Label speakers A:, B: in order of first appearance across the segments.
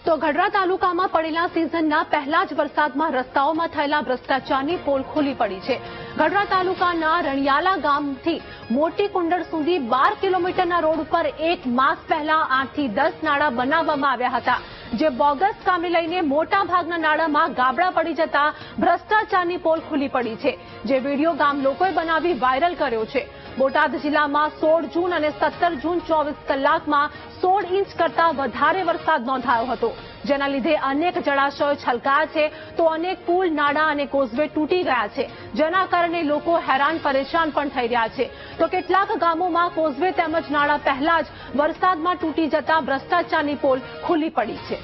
A: તો ગઢડા તાલુકામાં પડેલા સિઝનના પહેલા જ વરસાદમાં રસ્તાઓમાં થયેલા ભ્રષ્ટાચારની પોલ ખુલ્લી પડી છે. ગઢડા તાલુકાના રણિયાલા ગામથી મોટી કુંડળ સુધી 12 કિલોમીટરના રોડ ઉપર એક માસ પહેલા 8 થી 10 નાળા બનાવવામાં આવ્યા હતા, જે બોગસ કામને લઈને મોટા ભાગના નાળામાં ગાબડા પડી જતા ભ્રષ્ટાચારની પોલ ખુલ્લી પડી છે, જે વિડીયો ગામ લોકોએ બનાવી વાયરલ કર્યો છે. બોટાદ જિલ્લામાં 16 જૂન અને 17 જૂન 24 કલાકમાં 16 ઇંચ કરતા વધારે વરસાદ નોંધાયો હતો, જેના લીધે અનેક જળાશયો છલકાયા છે, તો અનેક પુલ, નાળા અને કોઝવે તૂટી ગયા છે, જેના કારણે લોકો હેરાન પરેશાન પણ થઈ રહ્યા છે. તો કેટલાક ગામોમાં કોઝવે તેમજ નાળા પહેલા જ વરસાદમાં તૂટી જતા ભ્રષ્ટાચારની પોલ ખુલ્લી પડી છે.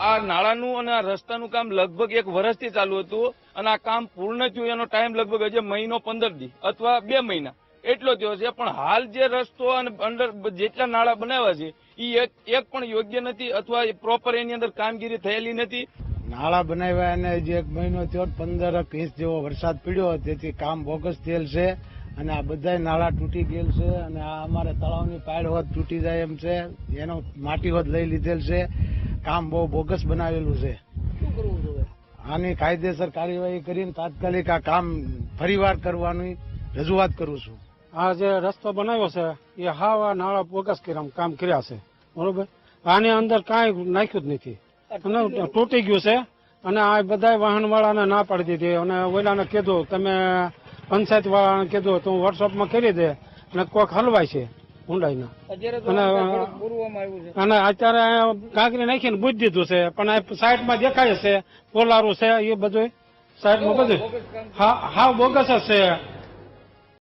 B: આ નાળાનું અને આ રસ્તાનું કામ લગભગ 1 વર્ષથી ચાલુ હતું અને આ કામ પૂર્ણ થયું એનો ટાઈમ લગભગ હજી મહિનો 15 દી અથવા 2 મહિના એટલો થયો છે. પણ હાલ જે રસ્તો અને અંદર જેટલા નાળા બનાવ્યા છે એ એક પણ યોગ્ય નથી અથવા પ્રોપર એની અંદર કામગીરી થયેલી નથી.
C: નાળા બનાવ્યા અને જે 1 મહિનો થયો 15 ઇંચ જેવો વરસાદ પડ્યો, તેથી કામ બોગસ થયેલ છે અને આ બધા નાળા તૂટી ગયેલ છે અને આ અમારે તળાવની પાડ હોત તૂટી જાય એમ છે, એનો માટી હોત લઈ લીધેલ છે. કામ બહુ બોગસ બનાવેલું છે.
B: શું કરવું જોઈએ?
C: આની કાયદેસર કાર્યવાહી કરીને તાત્કાલિક આ કામ ફરીવાર કરવાની રજૂઆત કરું છું.
D: આ જે રસ્તો બનાવ્યો છે એ હાવ આ નાળા બોગસ કામ કર્યા છે, બરોબર. આની અંદર કાંઈ નાખ્યું જ નથી અને તૂટી ગયું છે અને આ બધા વાહન વાળાને ના પાડી દીધી અને ઓલાને કીધું તમે પંચાયત વાળાને કીધું તો વોટ્સઅપમાં કરી દે અને કોઈક હલવાય છે ઊંડાઈના અને અત્યારે કાંકરી નાખીને બુજ દીધું છે, પણ આ સાઈડમાં દેખાય છે પોલારું છે એ બધું સાઈડમાં બધું હા બોગસ જ છે.